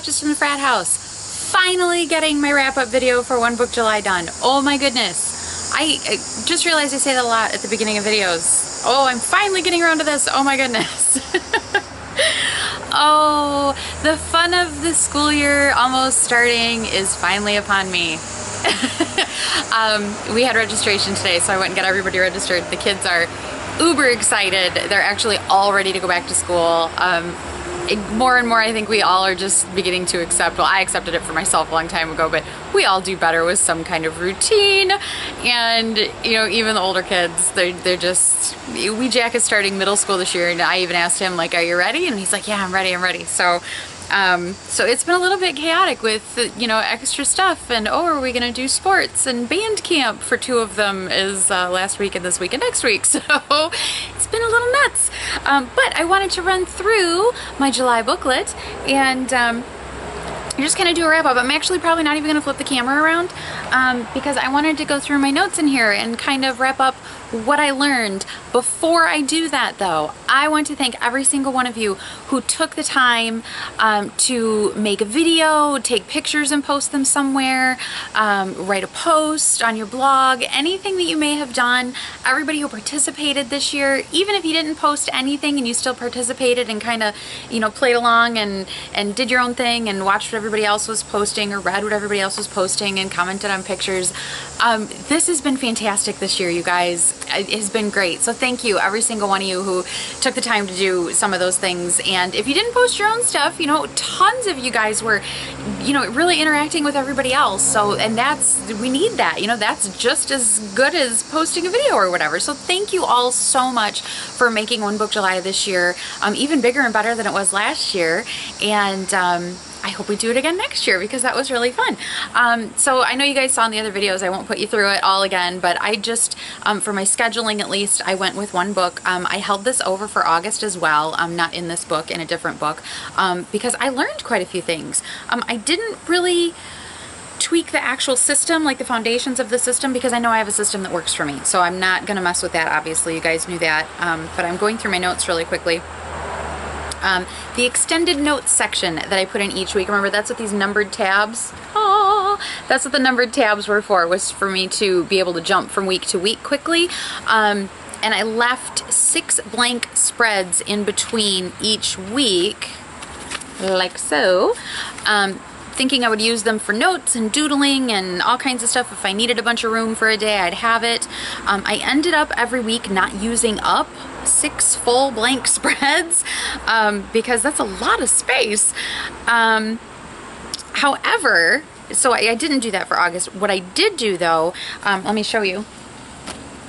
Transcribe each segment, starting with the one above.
just in the frat house. Finally getting my wrap-up video for One Book July done. Oh my goodness. I just realized I say that a lot at the beginning of videos. Oh, I'm finally getting around to this. Oh my goodness. Oh, the fun of the school year almost starting is finally upon me. We had registration today, so I went and got everybody registered. The kids are uber excited. They're actually all ready to go back to school. More and more I think we all are just beginning to accept, well, I accepted it for myself a long time ago, but we all do better with some kind of routine. And you know, even the older kids, they're just, Jack is starting middle school this year, and I even asked him, like, are you ready? And he's like, yeah, I'm ready. So it's been a little bit chaotic with, you know, extra stuff, and oh, are we gonna do sports and band camp for two of them is last week and this week and next week, so it's been a little nuts. But I wanted to run through my July booklet and just kind of do a wrap up. I'm actually probably not even gonna flip the camera around because I wanted to go through my notes in here and kind of wrap up what I learned. Before I do that though, I want to thank every single one of you who took the time to make a video, take pictures and post them somewhere, write a post on your blog, anything that you may have done. Everybody who participated this year, even if you didn't post anything and you still participated and kind of, you know, played along and did your own thing and watched what everybody else was posting or read what everybody else was posting and commented on pictures. This has been fantastic this year, you guys. It has been great. So thank you, every single one of you who took the time to do some of those things. And if you didn't post your own stuff, you know, tons of you guys were, you know, really interacting with everybody else. So, and we need that, you know, that's just as good as posting a video or whatever. So thank you all so much for making One Book July this year even bigger and better than it was last year. And I hope we do it again next year because that was really fun. So I know you guys saw in the other videos, I won't put you through it all again, but I just, for my scheduling at least, I went with one book. I held this over for August as well, not in this book, in a different book, because I learned quite a few things. I didn't really tweak the actual system, like the foundations of the system, because I know I have a system that works for me. So I'm not gonna mess with that, obviously, you guys knew that, but I'm going through my notes really quickly. The extended notes section that I put in each week, remember that's what these numbered tabs, that's what the numbered tabs were for, was for me to be able to jump from week to week quickly. And I left 6 blank spreads in between each week, like so, thinking I would use them for notes and doodling and all kinds of stuff. If I needed a bunch of room for a day, I'd have it. I ended up every week not using up 6 full blank spreads because that's a lot of space. However, so I didn't do that for August. What I did do though, let me show you.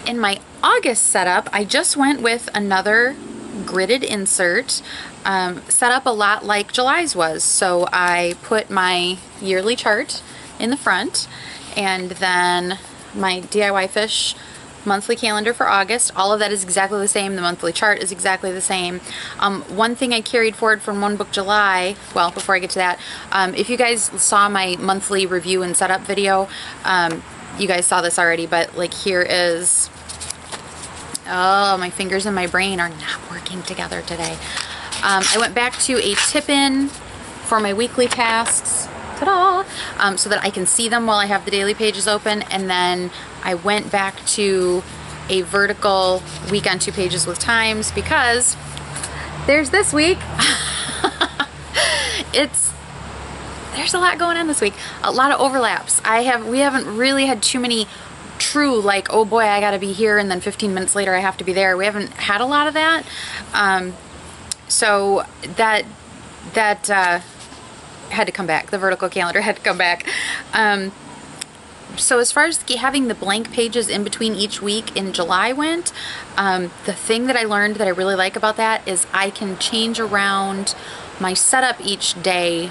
In my August setup, I just went with another gridded insert, set up a lot like July's was. So I put my yearly chart in the front and then my DIY Fish monthly calendar for August. All of that is exactly the same. The monthly chart is exactly the same. One thing I carried forward from One Book July, well, before I get to that, if you guys saw my monthly review and setup video, you guys saw this already, but like here is, oh, my fingers and my brain are not working together today. I went back to a tip-in for my weekly tasks, ta-da, so that I can see them while I have the daily pages open, and then I went back to a vertical week on 2 pages with times because there's this week. There's a lot going on this week, a lot of overlaps. We haven't really had too many true, like, oh boy, I gotta be here and then 15 minutes later I have to be there. We haven't had a lot of that. So that had to come back. The vertical calendar had to come back. So as far as having the blank pages in between each week in July went, the thing that I learned that I really like about that is I can change around my setup each day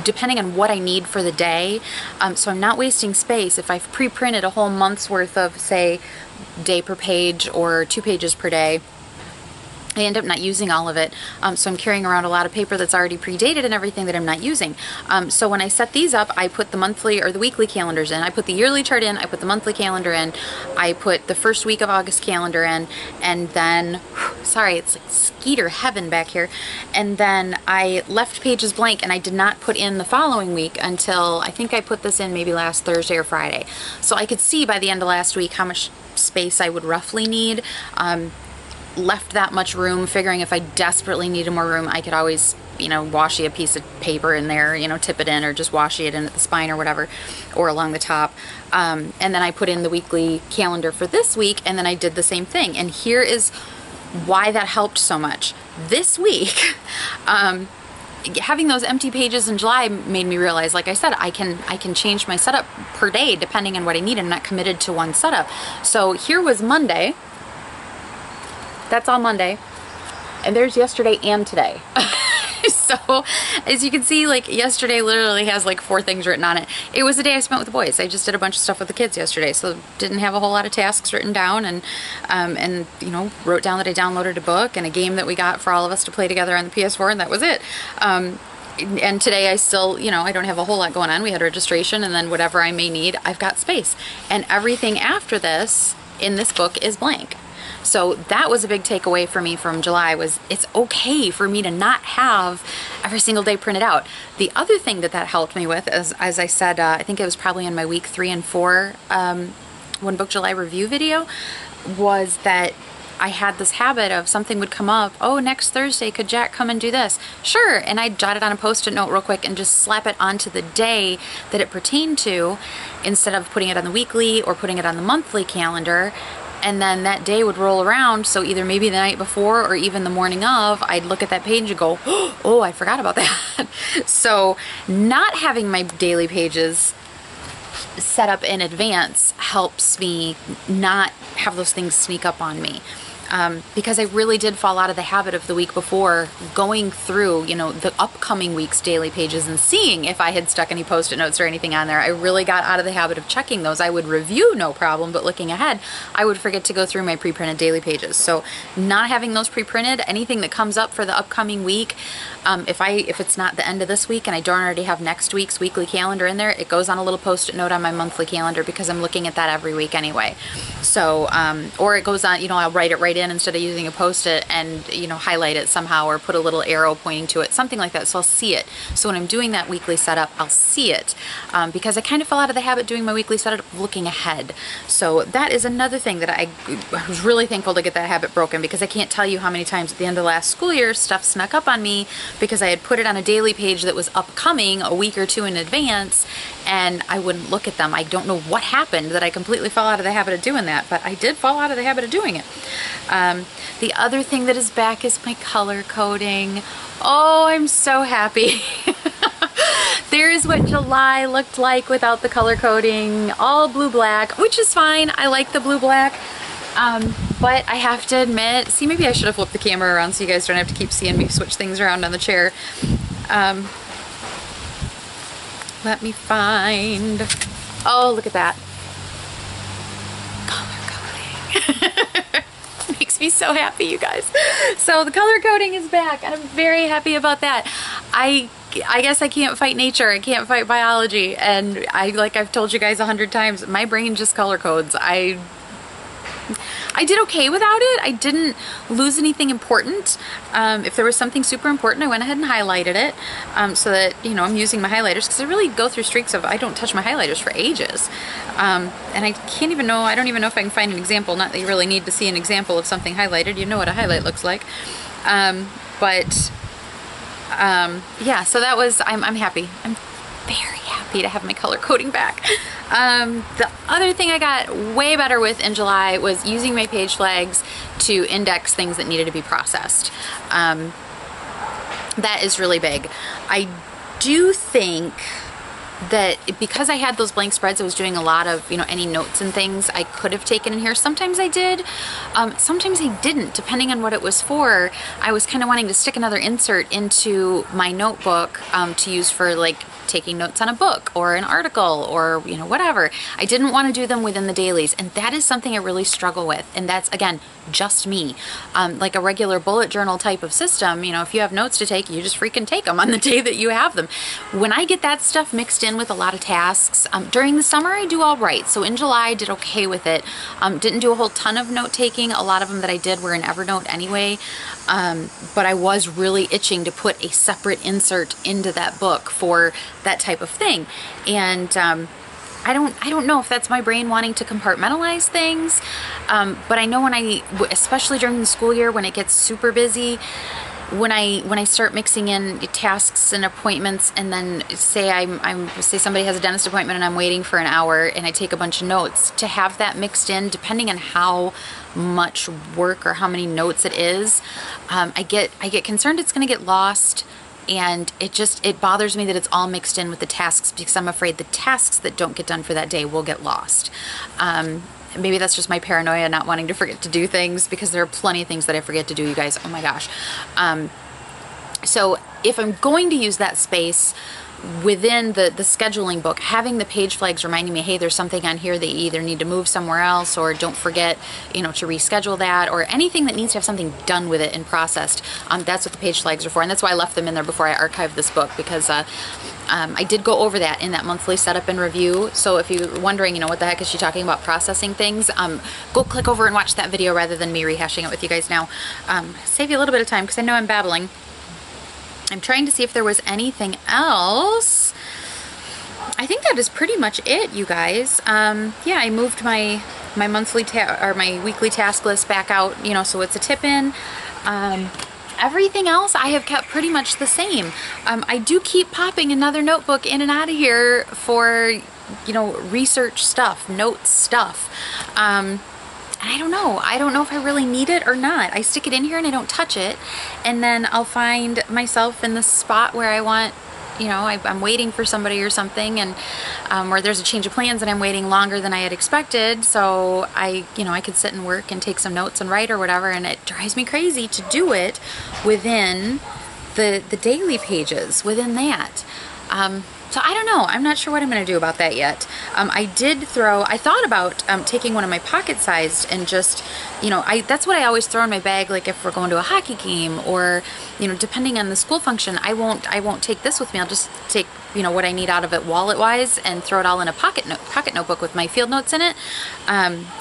depending on what I need for the day. So I'm not wasting space. If I've pre-printed a whole month's worth of, say, day per page or 2 pages per day, I end up not using all of it, so I'm carrying around a lot of paper that's already predated and everything that I'm not using. So when I set these up, I put the monthly or the weekly calendars in. I put the yearly chart in, I put the monthly calendar in, I put the first week of August calendar in, and then, sorry, it's like skeeter heaven back here, and then I left pages blank and I did not put in the following week until I think I put this in maybe last Thursday or Friday. So I could see by the end of last week how much space I would roughly need. Left that much room, figuring if I desperately needed more room, I could always, you know, washi a piece of paper in there, you know, tip it in, or just washi it in at the spine or whatever, or along the top. And then I put in the weekly calendar for this week, and then I did the same thing. And here is why that helped so much. This week, having those empty pages in July made me realize, like I said, I can change my setup per day depending on what I need. I'm not committed to one setup. So here was Monday. That's on Monday, and there's yesterday and today. So as you can see, like yesterday literally has like 4 things written on it. It was the day I spent with the boys. I just did a bunch of stuff with the kids yesterday, so didn't have a whole lot of tasks written down, and you know, wrote down that I downloaded a book and a game that we got for all of us to play together on the PS4, and that was it. And today I still, you know, I don't have a whole lot going on. We had registration, and then whatever I may need, I've got space. And everything after this in this book is blank. So that was a big takeaway for me from July, was it's okay for me to not have every single day printed out. The other thing that helped me with, as I said, I think it was probably in my week 3 and 4 One Book July review video, was that I had this habit of something would come up, oh, next Thursday, could Jack come and do this? Sure, and I'd jot it on a Post-it note real quick and just slap it onto the day that it pertained to, instead of putting it on the weekly or putting it on the monthly calendar. And then that day would roll around, so either maybe the night before or even the morning of, I'd look at that page and go, oh, I forgot about that. So not having my daily pages set up in advance helps me not have those things sneak up on me. Because I really did fall out of the habit of the week before going through, you know, the upcoming week's daily pages and seeing if I had stuck any Post-it notes or anything on there. I really got out of the habit of checking those. I would review, no problem, but looking ahead, I would forget to go through my pre-printed daily pages. So not having those pre-printed, anything that comes up for the upcoming week, if it's not the end of this week and I don't already have next week's weekly calendar in there, it goes on a little Post-it note on my monthly calendar, because I'm looking at that every week anyway. So, or it goes on, you know, I'll write it right in instead of using a Post-it, and, you know, highlight it somehow or put a little arrow pointing to it, something like that, so I'll see it. So when I'm doing that weekly setup, I'll see it, because I kind of fell out of the habit doing my weekly setup of looking ahead. So that is another thing that I was really thankful to get that habit broken, because I can't tell you how many times at the end of the last school year stuff snuck up on me because I had put it on a daily page that was upcoming a week or 2 in advance, and I wouldn't look at them. I don't know what happened that I completely fell out of the habit of doing that, but I did fall out of the habit of doing it. The other thing that is back is my color coding. Oh, I'm so happy. There's what July looked like without the color coding, all blue-black, which is fine. I like the blue-black, but I have to admit, see, maybe I should have flipped the camera around so you guys don't have to keep seeing me switch things around on the chair. Let me find, oh, look at that. Color coding. Makes me so happy, you guys. So the color coding is back, and I'm very happy about that. I guess I can't fight nature. I can't fight biology, and like I've told you guys 100 times, my brain just color codes. I did okay without it. I didn't lose anything important. If there was something super important, I went ahead and highlighted it, so that, you know, I'm using my highlighters, because I really go through streaks of I don't touch my highlighters for ages. And I can't even know, I don't even know if I can find an example. Not that you really need to see an example of something highlighted. You know what a highlight looks like. Yeah, so that was, I'm happy. I'm very happy to have my color coding back. The other thing I got way better with in July was using my page flags to index things that needed to be processed. That is really big. I do think that because I had those blank spreads, I was doing a lot of, you know, any notes and things I could have taken in here. Sometimes I did, sometimes I didn't, depending on what it was for. I was kind of wanting to stick another insert into my notebook to use for, like, taking notes on a book or an article or, you know, whatever. I didn't want to do them within the dailies, and that is something I really struggle with. And that's, again, just me. Like a regular bullet journal type of system, you know, if you have notes to take, you just freaking take them on the day that you have them. When I get that stuff mixed in with a lot of tasks, during the summer I do all right. So in July I did okay with it. Didn't do a whole ton of note taking. A lot of them that I did were in Evernote anyway. But I was really itching to put a separate insert into that book for that type of thing. And I don't know if that's my brain wanting to compartmentalize things, but I know especially during the school year when it gets super busy, when I start mixing in tasks and appointments, and then say say somebody has a dentist appointment and I'm waiting for an hour and I take a bunch of notes, to have that mixed in, depending on how much work or how many notes it is, I get concerned it's going to get lost. And it bothers me that it's all mixed in with the tasks, because I'm afraid the tasks that don't get done for that day will get lost. Maybe that's just my paranoia, not wanting to forget to do things, because there are plenty of things that I forget to do, you guys. Oh my gosh. So if I'm going to use that space within the scheduling book, having the page flags reminding me, hey, there's something on here that you either need to move somewhere else, or don't forget, you know, to reschedule that, or anything that needs to have something done with it and processed. That's what the page flags are for, and that's why I left them in there before I archived this book, because I did go over that in that monthly setup and review. So if you're wondering, you know, what the heck is she talking about processing things, go click over and watch that video rather than me rehashing it with you guys now. Save you a little bit of time, because I know I'm babbling. I'm trying to see if there was anything else. I think that is pretty much it, you guys. Yeah, I moved my monthly or my weekly task list back out, you know, so it's a tip in. Everything else I have kept pretty much the same. I do keep popping another notebook in and out of here for, you know, research stuff, notes stuff. And I don't know if I really need it or not. I stick it in here and I don't touch it, and then I'll find myself in the spot where I want, you know, I'm waiting for somebody or something, and or there's a change of plans and I'm waiting longer than I had expected, so I could sit and work and take some notes and write or whatever, and it drives me crazy to do it within the daily pages, within that. So I don't know. I'm not sure what I'm going to do about that yet. I thought about taking one of my pocket-sized and just, you know, that's what I always throw in my bag, like if we're going to a hockey game, or, you know, depending on the school function, I won't take this with me. I'll just take, you know, what I need out of it wallet-wise and throw it all in a pocket notebook with my field notes in it.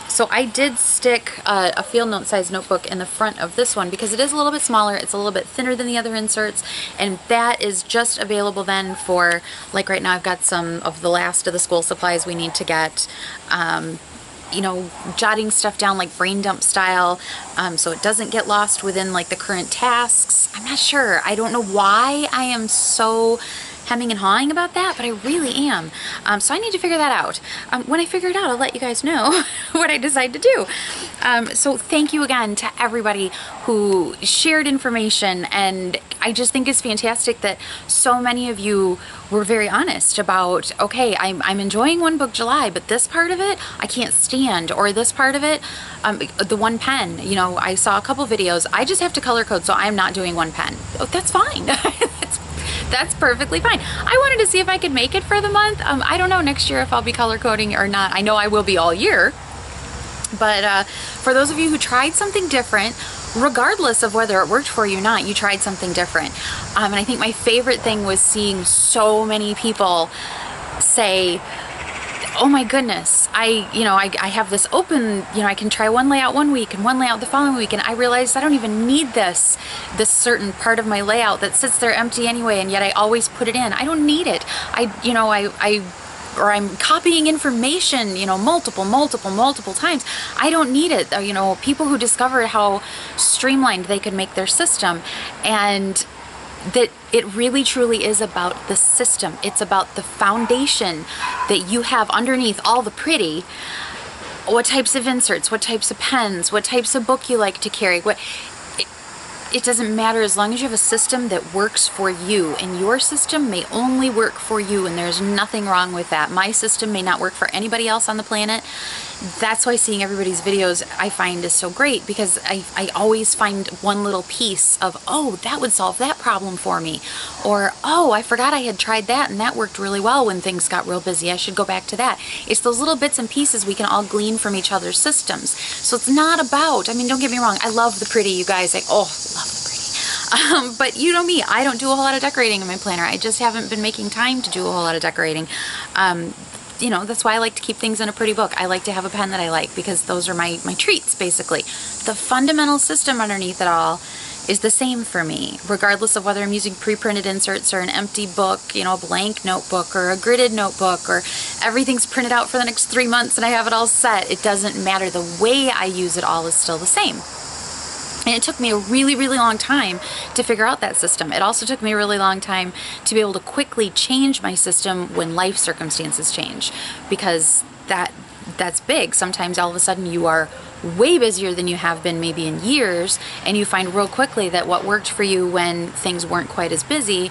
So I did stick a field note size notebook in the front of this one, because it is a little bit smaller, it's a little bit thinner than the other inserts, and that is just available then for, like right now I've got some of the last of the school supplies we need to get, you know, jotting stuff down like brain dump style, so it doesn't get lost within like the current tasks. I'm not sure. I don't know why I am so hemming and hawing about that, but I really am. So I need to figure that out. When I figure it out, I'll let you guys know what I decide to do. So thank you again to everybody who shared information, and I just think it's fantastic that so many of you were very honest about, okay, I'm enjoying One Book July, but this part of it I can't stand, or this part of it, the one pen, you know, I saw a couple videos, I just have to color code, so I'm not doing one pen. Oh, that's fine. That's perfectly fine. I wanted to see if I could make it for the month. I don't know next year if I'll be color coding or not. I know I will be all year. But for those of you who tried something different, regardless of whether it worked for you or not, you tried something different. And I think my favorite thing was seeing so many people say, oh my goodness, I have this open, you know, I can try one layout one week and one layout the following week, and I realized I don't even need this certain part of my layout that sits there empty anyway, and yet I always put it in. I don't need it. Or I'm copying information, you know, multiple times. I don't need it. You know, people who discovered how streamlined they could make their system, and that it really truly is about the system. It's about the foundation that you have underneath all the pretty. What types of inserts, what types of pens, what types of book you like to carry. it doesn't matter as long as you have a system that works for you, and your system may only work for you, and there's nothing wrong with that. My system may not work for anybody else on the planet. That's why seeing everybody's videos I find is so great, because I always find one little piece of, oh, that would solve that problem for me, or oh, I forgot I had tried that and that worked really well when things got real busy. I should go back to that. It's those little bits and pieces we can all glean from each other's systems. So it's not about, I mean, don't get me wrong, I love the pretty, you guys, like, oh, love the pretty. But you know me, I don't do a whole lot of decorating in my planner. I just haven't been making time to do a whole lot of decorating. You know, that's why I like to keep things in a pretty book. I like to have a pen that I like, because those are my treats, basically. The fundamental system underneath it all is the same for me, regardless of whether I'm using pre-printed inserts or an empty book, you know, a blank notebook or a gridded notebook, or everything's printed out for the next 3 months and I have it all set. It doesn't matter. The way I use it all is still the same. And it took me a really, really long time to figure out that system. It also took me a really long time to be able to quickly change my system when life circumstances change, because that's big. Sometimes all of a sudden you are way busier than you have been maybe in years, and you find real quickly that what worked for you when things weren't quite as busy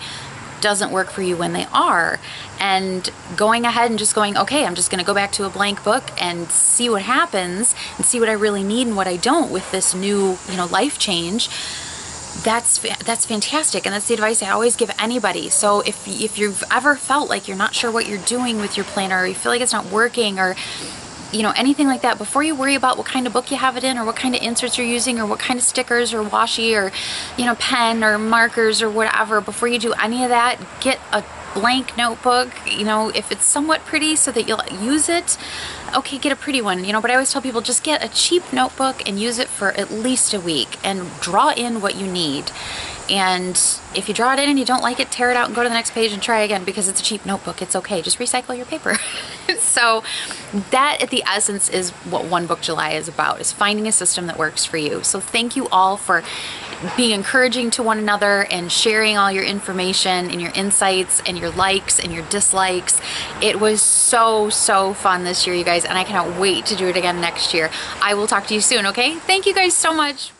doesn't work for you when they are. And going ahead and just going, okay, I'm just going to go back to a blank book and see what happens and see what I really need and what I don't with this new, you know, life change. That's fantastic, and that's the advice I always give anybody. So if you've ever felt like you're not sure what you're doing with your planner, or you feel like it's not working, or you know, anything like that, before you worry about what kind of book you have it in, or what kind of inserts you're using, or what kind of stickers or washi, or you know, pen or markers or whatever, before you do any of that, get a blank notebook. You know, if it's somewhat pretty so that you'll use it, okay, get a pretty one, you know. But I always tell people, just get a cheap notebook and use it for at least a week and draw in what you need. And if you draw it in and you don't like it, tear it out and go to the next page and try again, because it's a cheap notebook. It's okay. Just recycle your paper. So that at the essence is what One Book July is about, is finding a system that works for you. So thank you all for being encouraging to one another and sharing all your information and your insights and your likes and your dislikes. It was so, so fun this year, you guys, and I cannot wait to do it again next year. I will talk to you soon, okay? Thank you guys so much.